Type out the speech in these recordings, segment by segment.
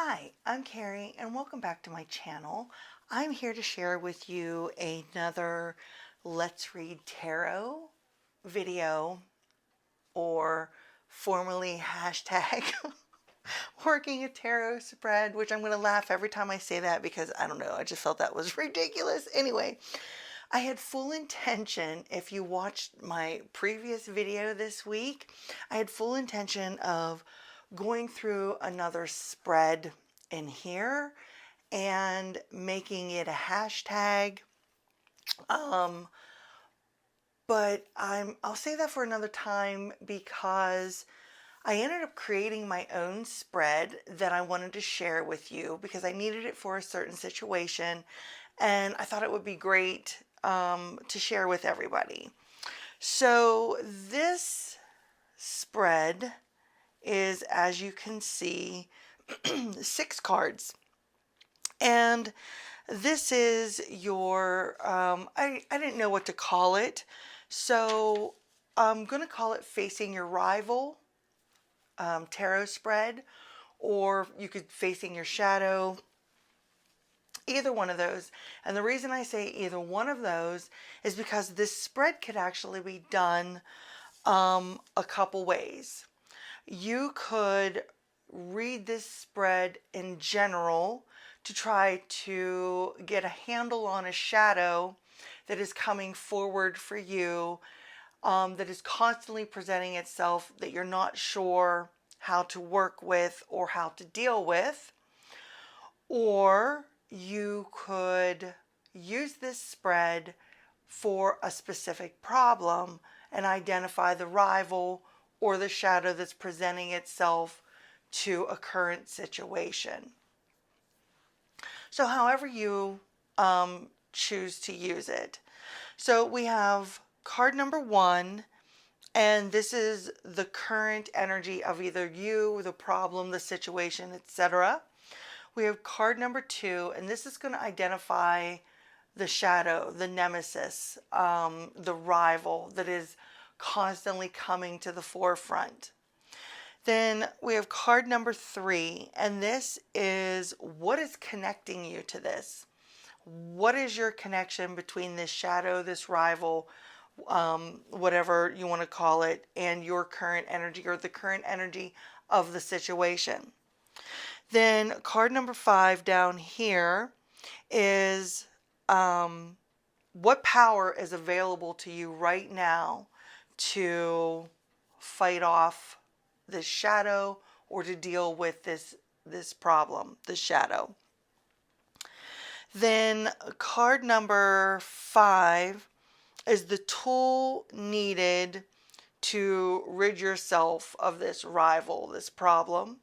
Hi, I'm Carrie and welcome back to my channel. I'm here to share with you another Let's Read Tarot video, or formerly hashtag working a tarot spread, which I'm going to laugh every time I say that because I don't know, I just felt that was ridiculous. Anyway, I had full intention, if you watched my previous video this week, I had full intention of going through another spread in here and making it a hashtag. Um, but I'll say that for another time because I ended up creating my own spread that I wanted to share with you because I needed it for a certain situation and I thought it would be great to share with everybody. So this spread is, as you can see, 6 cards. And this is your, I didn't know what to call it. So I'm going to call it Facing Your Rival tarot spread, or you could Facing Your Shadow, either one of those. And the reason I say either one of those is because this spread could actually be done a couple ways. You could read this spread in general to try to get a handle on a shadow that is coming forward for you, that is constantly presenting itself, that you're not sure how to work with or how to deal with. Or you could use this spread for a specific problem and identify the rival or the shadow that's presenting itself to a current situation. So however you choose to use it. So we have card number 1, and this is the current energy of either you, the problem, the situation, etc. We have card number 2, and this is going to identify the shadow, the nemesis, the rival that is constantly coming to the forefront. Then we have card number 3, and this is what is connecting you to this. What is your connection between this shadow, this rival, whatever you want to call it, and your current energy, or the current energy of the situation. Then card number 5 down here is what power is available to you right now to fight off this shadow or to deal with this problem, this shadow. Then card number 5 is the tool needed to rid yourself of this rival, this problem.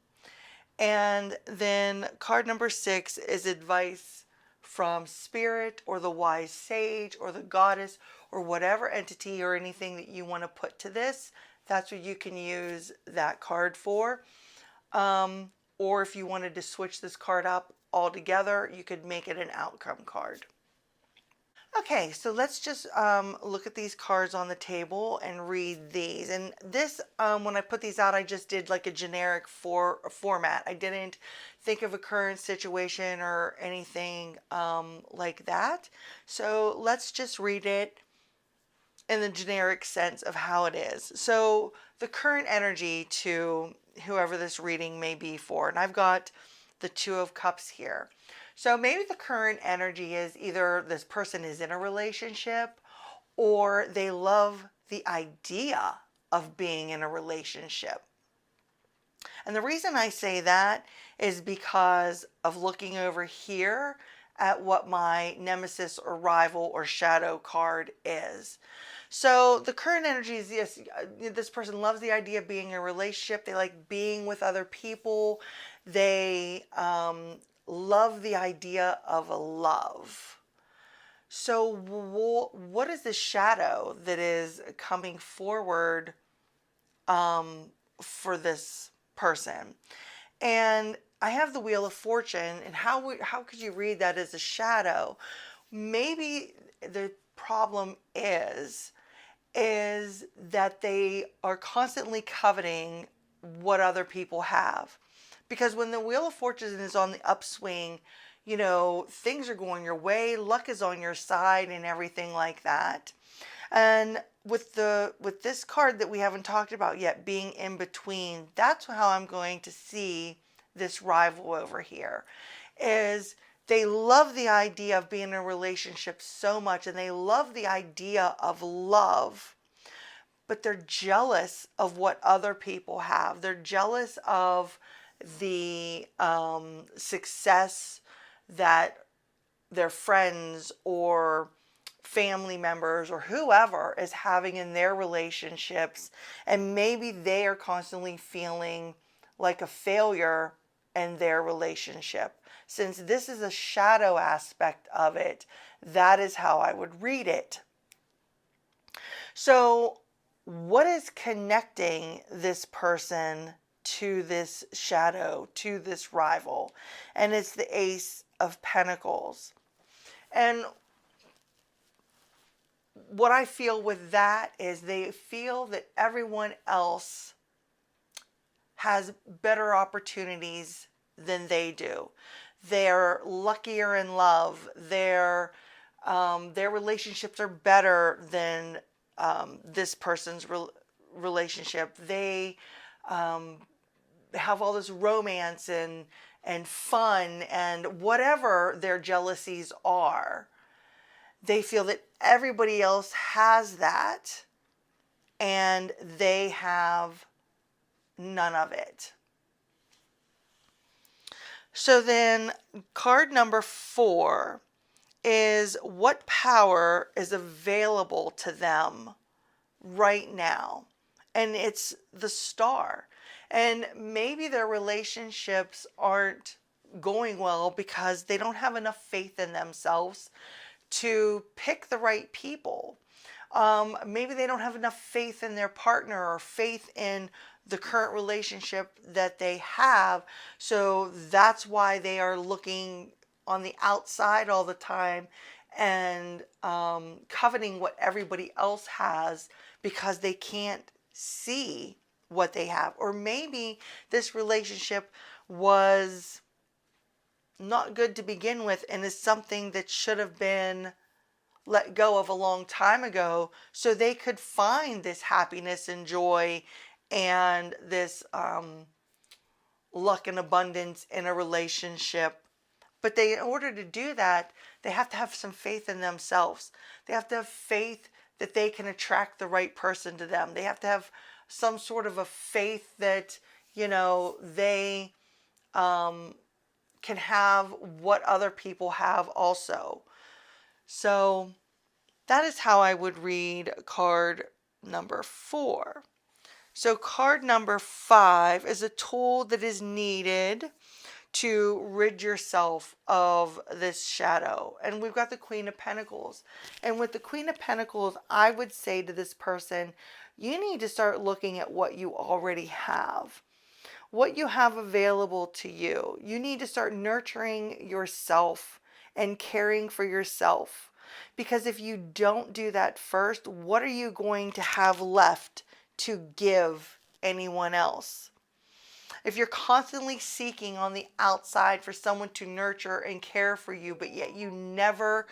And then card number 6 is advice from spirit or the wise sage or the goddess or whatever entity or anything that you want to put to this. That's what you can use that card for. Or if you wanted to switch this card up altogether, you could make it an outcome card. Okay, so let's just look at these cards on the table and read these. And this, when I put these out, I just did like a generic format. I didn't think of a current situation or anything like that. So let's just read it in the generic sense of how it is. So the current energy to whoever this reading may be for, and I've got the 2 of Cups here. So maybe the current energy is either this person is in a relationship or they love the idea of being in a relationship. And the reason I say that is because of looking over here at what my nemesis or rival or shadow card is. So the current energy is, yes, this person loves the idea of being in a relationship. They like being with other people. They love the idea of a love. So what is the shadow that is coming forward for this person? And I have the Wheel of Fortune, and how could you read that as a shadow? Maybe the problem is that they are constantly coveting what other people have. Because when the Wheel of Fortune is on the upswing, things are going your way, luck is on your side and everything like that. And with this card that we haven't talked about yet being in between, that's how I'm going to see this rival over here. Is they love the idea of being in a relationship so much, and they love the idea of love, but they're jealous of what other people have. They're jealous of the success that their friends or family members or whoever is having in their relationships, and maybe they are constantly feeling like a failure in their relationship. Since this is a shadow aspect of it, that is how I would read it. So what is connecting this person to this shadow, to this rival? And it's the Ace of Pentacles. And what I feel with that is they feel that everyone else has better opportunities than they do. They're luckier in love. Their relationships are better than this person's relationship. They have all this romance and fun and whatever their jealousies are. They feel that everybody else has that and they have none of it. So then card number 4 is what power is available to them right now. And it's the Star. And maybe their relationships aren't going well because they don't have enough faith in themselves to pick the right people. Maybe they don't have enough faith in their partner or faith in the current relationship that they have. So that's why they are looking on the outside all the time and coveting what everybody else has because they can't see what they have. Or maybe this relationship was not good to begin with and is something that should have been let go of a long time ago so they could find this happiness and joy and this luck and abundance in a relationship. But in order to do that, they have to have some faith in themselves. They have to have faith that they can attract the right person to them. They have to have some sort of a faith that, they can have what other people have also. So that is how I would read card number 4. So card number 5 is a tool that is needed to rid yourself of this shadow. And we've got the Queen of Pentacles. And with the Queen of Pentacles, I would say to this person, you need to start looking at what you already have. What you have available to you. You need to start nurturing yourself and caring for yourself. Because if you don't do that first, what are you going to have left to give anyone else? If you're constantly seeking on the outside for someone to nurture and care for you, but yet you never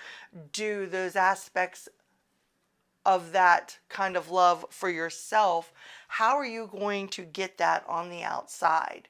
do those aspects of that kind of love for yourself, how are you going to get that on the outside?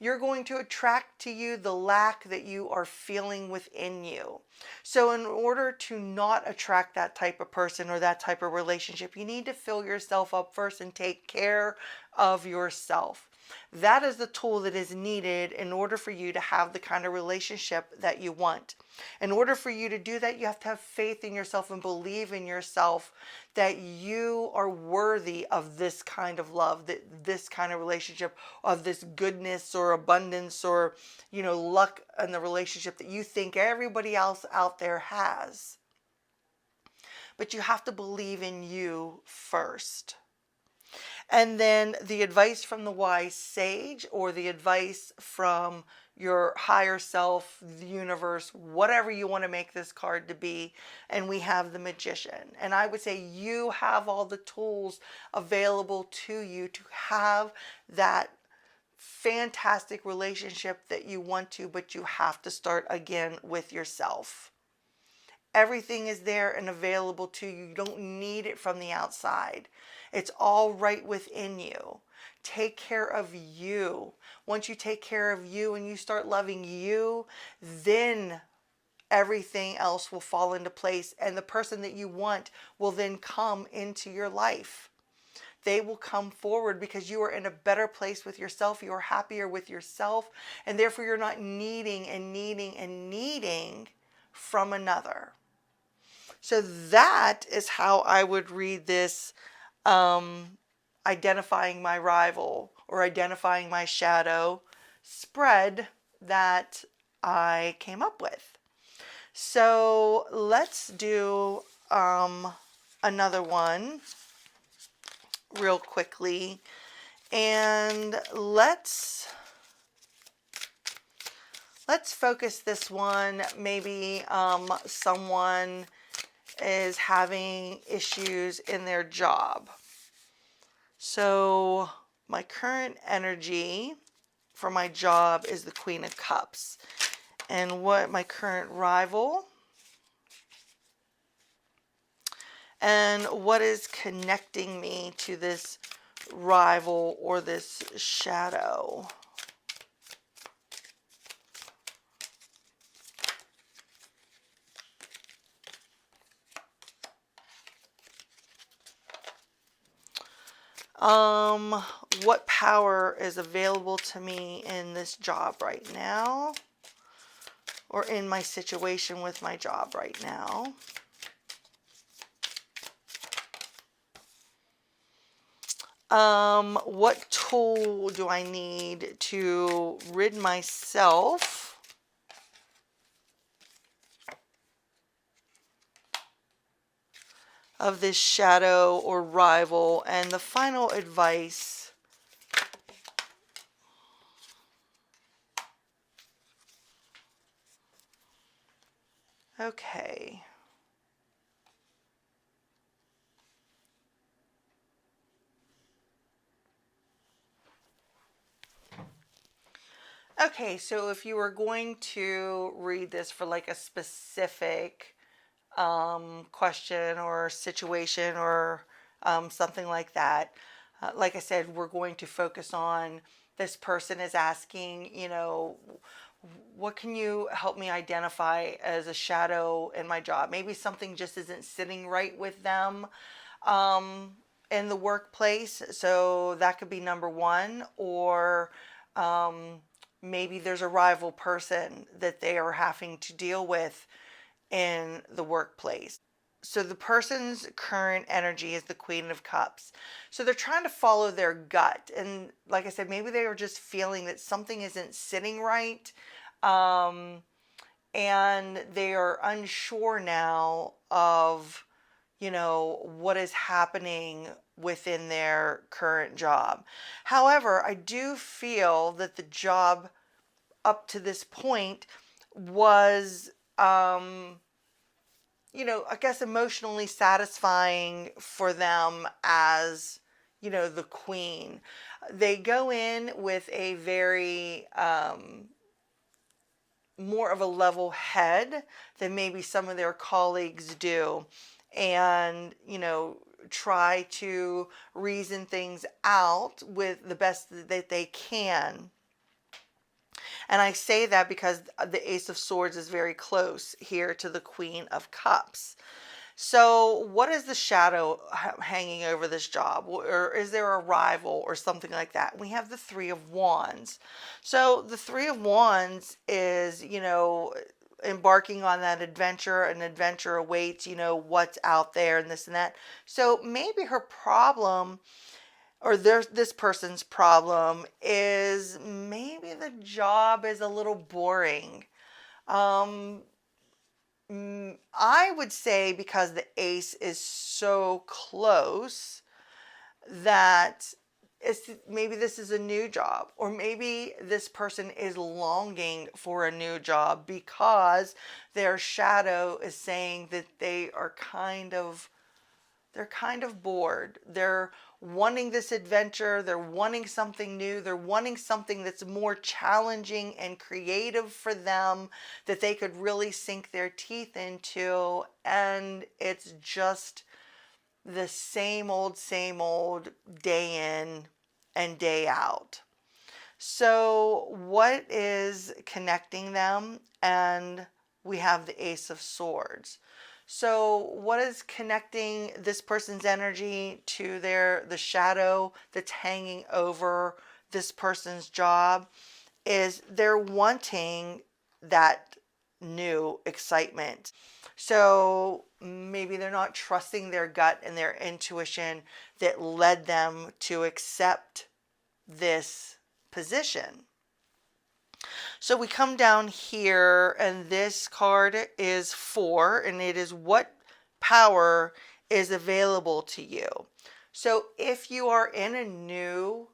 You're going to attract to you the lack that you are feeling within you. So in order to not attract that type of person or that type of relationship, you need to fill yourself up first and take care of yourself. That is the tool that is needed in order for you to have the kind of relationship that you want. In order for you to do that, you have to have faith in yourself and believe in yourself that you are worthy of this kind of love, that this kind of relationship, of this goodness or abundance or, luck in the relationship that you think everybody else out there has. But you have to believe in you first. And then the advice from the wise sage or the advice from your higher self, the universe, whatever you want to make this card to be. And we have the Magician. And I would say you have all the tools available to you to have that fantastic relationship that you want to, but you have to start again with yourself. Everything is there and available to you. You don't need it from the outside. It's all right within you. Take care of you. Once you take care of you and you start loving you, then everything else will fall into place, and the person that you want will then come into your life. They will come forward because you are in a better place with yourself. You are happier with yourself, and therefore you're not needing and needing and needing from another. So that is how I would read this, identifying my rival or identifying my shadow spread that I came up with. So let's do another one real quickly, and let's focus this one. Maybe someone is having issues in their job. So my current energy for my job is the Queen of Cups. And what my current rival and what is connecting me to this rival or this shadow. What power is available to me in this job right now, or in my situation with my job right now? What tool do I need to rid myself of this shadow or rival? And the final advice, okay. Okay, so if you were going to read this for like a specific question or situation or something like that, like I said, we're going to focus on this person is asking, what can you help me identify as a shadow in my job? Maybe something just isn't sitting right with them in the workplace. So that could be number one. Or maybe there's a rival person that they are having to deal with in the workplace. So the person's current energy is the Queen of Cups. So they're trying to follow their gut. And like I said, maybe they are just feeling that something isn't sitting right. And they are unsure now of, what is happening within their current job. However, I do feel that the job up to this point was, I guess emotionally satisfying for them as, the queen. They go in with a very, more of a level head than maybe some of their colleagues do, and try to reason things out with the best that they can. And I say that because the Ace of Swords is very close here to the Queen of Cups. So what is the shadow hanging over this job? Or is there a rival or something like that? We have the Three of Wands. So the Three of Wands is, embarking on that adventure. An adventure awaits, what's out there and this and that. So maybe her problem, or this person's problem, is maybe the job is a little boring. I would say because the ace is so close that maybe this is a new job, or maybe this person is longing for a new job because their shadow is saying that they're kind of bored. They're wanting this adventure, they're wanting something new, they're wanting something that's more challenging and creative for them that they could really sink their teeth into, and it's just the same old day in and day out. So, what is connecting them? And we have the Ace of Swords. So, what is connecting this person's energy to the shadow that's hanging over this person's job is they're wanting that new excitement. So maybe they're not trusting their gut and their intuition that led them to accept this position. So we come down here, and this card is 4, and it is what power is available to you. So if you are in a new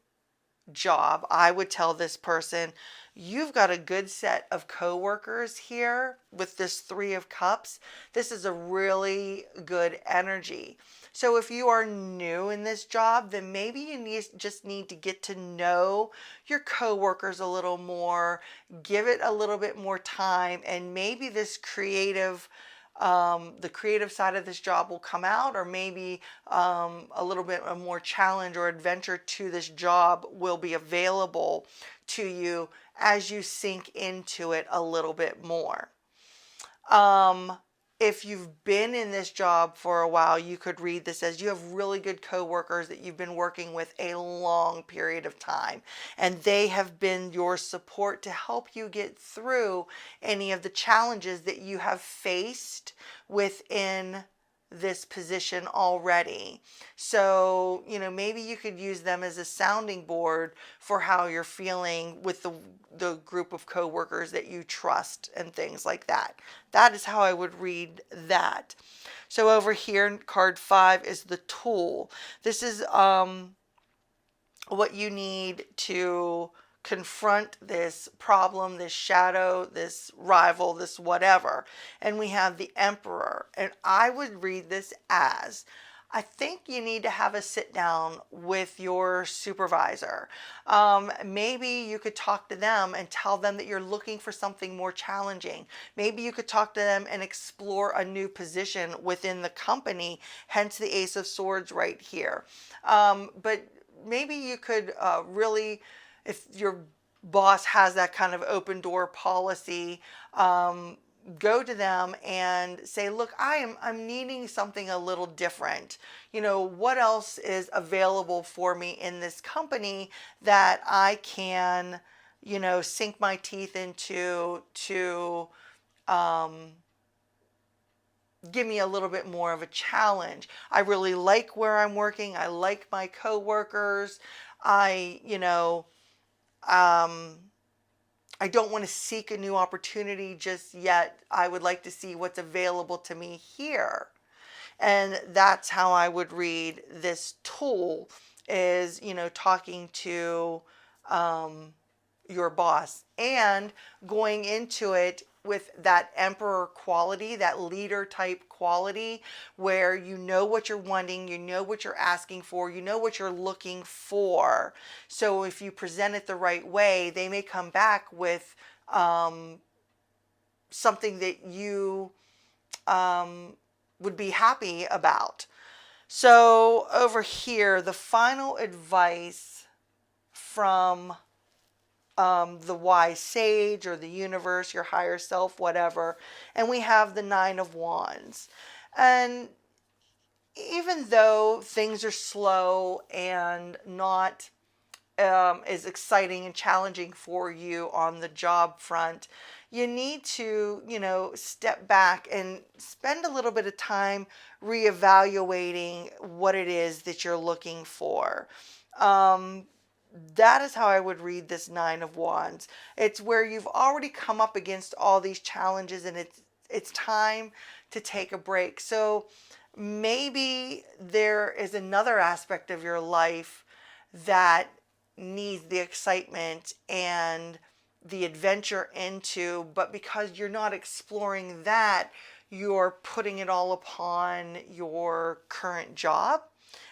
job, I would tell this person, you've got a good set of coworkers here with this 3 of Cups. This is a really good energy. So if you are new in this job, then maybe you just need to get to know your coworkers a little more, give it a little bit more time, and maybe this the creative side of this job will come out, or maybe a little bit of more challenge or adventure to this job will be available to you as you sink into it a little bit more. If you've been in this job for a while, you could read this as you have really good coworkers that you've been working with a long period of time, and they have been your support to help you get through any of the challenges that you have faced within this position already. So, maybe you could use them as a sounding board for how you're feeling with the group of coworkers that you trust and things like that. That is how I would read that. So over here, card 5 is the tool. This is what you need to confront this problem, this shadow, this rival, this whatever. And we have the Emperor. And I would read this as, I think you need to have a sit down with your supervisor. Maybe you could talk to them and tell them that you're looking for something more challenging. Maybe you could talk to them and explore a new position within the company, hence the Ace of Swords right here. But maybe you could really, if your boss has that kind of open door policy, go to them and say, look, I'm needing something a little different. What else is available for me in this company that I can, sink my teeth into to give me a little bit more of a challenge. I really like where I'm working. I like my coworkers. I don't want to seek a new opportunity just yet. I would like to see what's available to me here. And that's how I would read this tool is, talking to your boss and going into it with that emperor quality, that leader type quality, where you know what you're wanting, you know what you're asking for, you know what you're looking for. So if you present it the right way, they may come back with something that you would be happy about. So over here, the final advice from the wise sage or the universe, your higher self, whatever. And we have the 9 of Wands. And even though things are slow and not as exciting and challenging for you on the job front, you need to, step back and spend a little bit of time reevaluating what it is that you're looking for. That is how I would read this 9 of Wands. It's where you've already come up against all these challenges, and it's time to take a break. So maybe there is another aspect of your life that needs the excitement and the adventure into, but because you're not exploring that, you're putting it all upon your current job.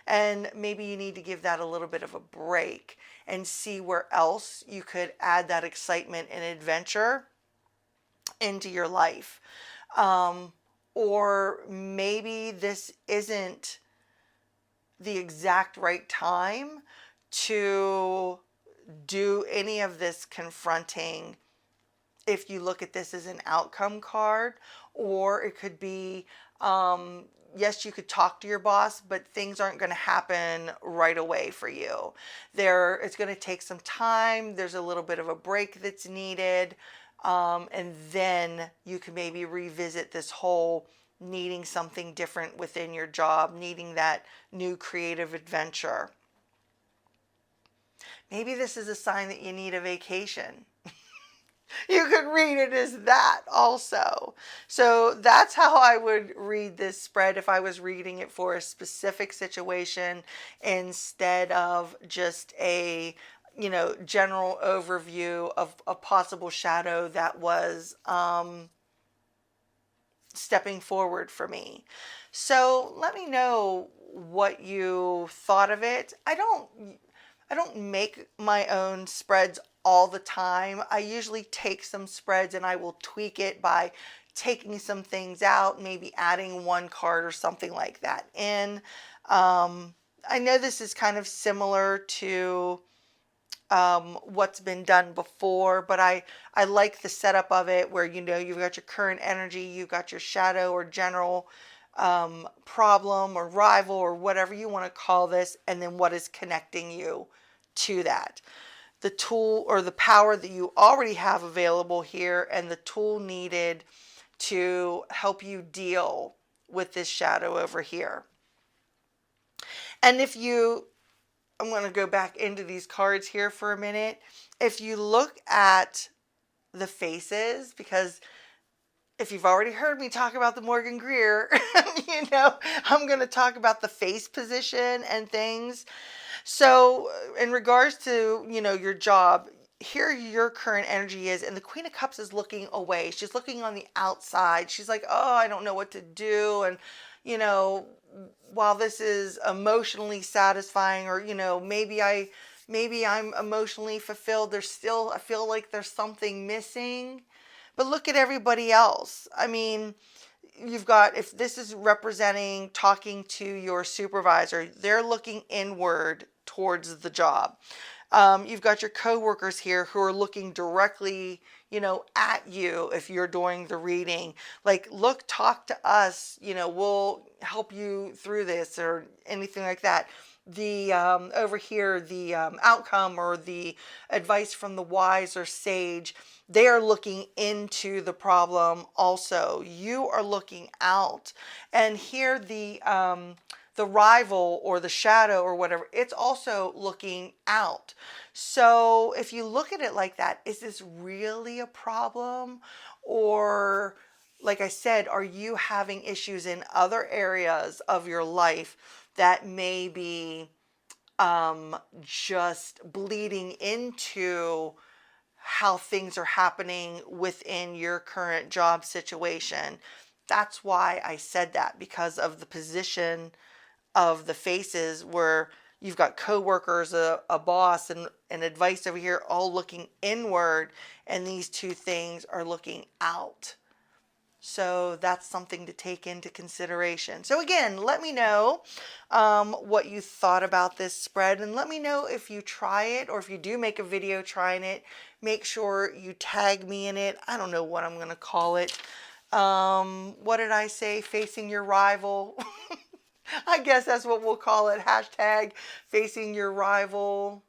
And maybe you need to give that a little bit of a break and see where else you could add that excitement and adventure into your life. Um, or maybe this isn't the exact right time to do any of this confronting if you look at this as an outcome card. Or it could be, yes, you could talk to your boss, but things aren't going to happen right away for you. It's going to take some time. There's a little bit of a break that's needed. And then you can maybe revisit this whole needing something different within your job, needing that new creative adventure. Maybe this is a sign that you need a vacation. You could read it as that also. So that's how I would read this spread if I was reading it for a specific situation instead of just a, general overview of a possible shadow that was stepping forward for me. So let me know what you thought of it. I don't make my own spreads all the time. I usually take some spreads and I will tweak it by taking some things out, maybe adding one card or something like that in. I know this is kind of similar to what's been done before, but I like the setup of it where you've got your current energy, you've got your shadow or general problem or rival or whatever you want to call this, and then what is connecting you to that. The tool or the power that you already have available here, and the tool needed to help you deal with this shadow over here. And I'm going to go back into these cards here for a minute. If you look at the faces, because if you've already heard me talk about the Morgan Greer, I'm going to talk about the face position and things. So in regards to, your job, here your current energy is, and the Queen of Cups is looking away. She's looking on the outside. She's like, oh, I don't know what to do. And, while this is emotionally satisfying, or, maybe I'm emotionally fulfilled, I feel like there's something missing. But look at everybody else. I mean, if this is representing talking to your supervisor, they're looking inward towards the job. You've got your coworkers here who are looking directly, at you if you're doing the reading. Like, look, talk to us, we'll help you through this or anything like that. The over here, the outcome or the advice from the wise or sage, they are looking into the problem also. You are looking out. And here the rival or the shadow or whatever, it's also looking out. So if you look at it like that, is this really a problem? Or, like I said, are you having issues in other areas of your life that may be just bleeding into how things are happening within your current job situation? That's why I said that, because of the position of the faces where you've got coworkers, a boss, and advice over here, all looking inward, and these two things are looking out. So that's something to take into consideration. So again, let me know what you thought about this spread, and let me know if you try it, or if you do make a video trying it, make sure you tag me in it. I don't know what I'm going to call it. What did I say? Facing your rival. I guess that's what we'll call it. Hashtag facing your rival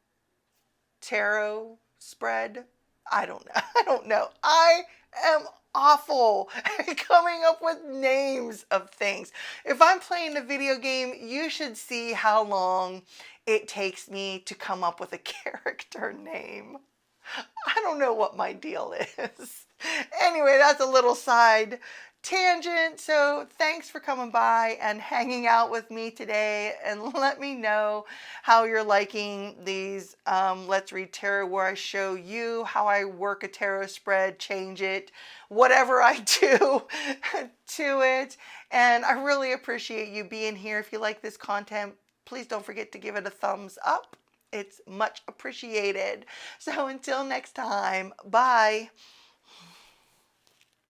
tarot spread. I don't know. I don't know. I am awful at coming up with names of things. If I'm playing a video game, you should see how long it takes me to come up with a character name. I don't know what my deal is. Anyway, that's a little side tangent. So thanks for coming by and hanging out with me today, and let me know how you're liking these Let's Read Tarot, where I show you how I work a tarot spread, change it, whatever I do to it. And I really appreciate you being here. If you like this content, please don't forget to give it a thumbs up. It's much appreciated. So until next time, bye.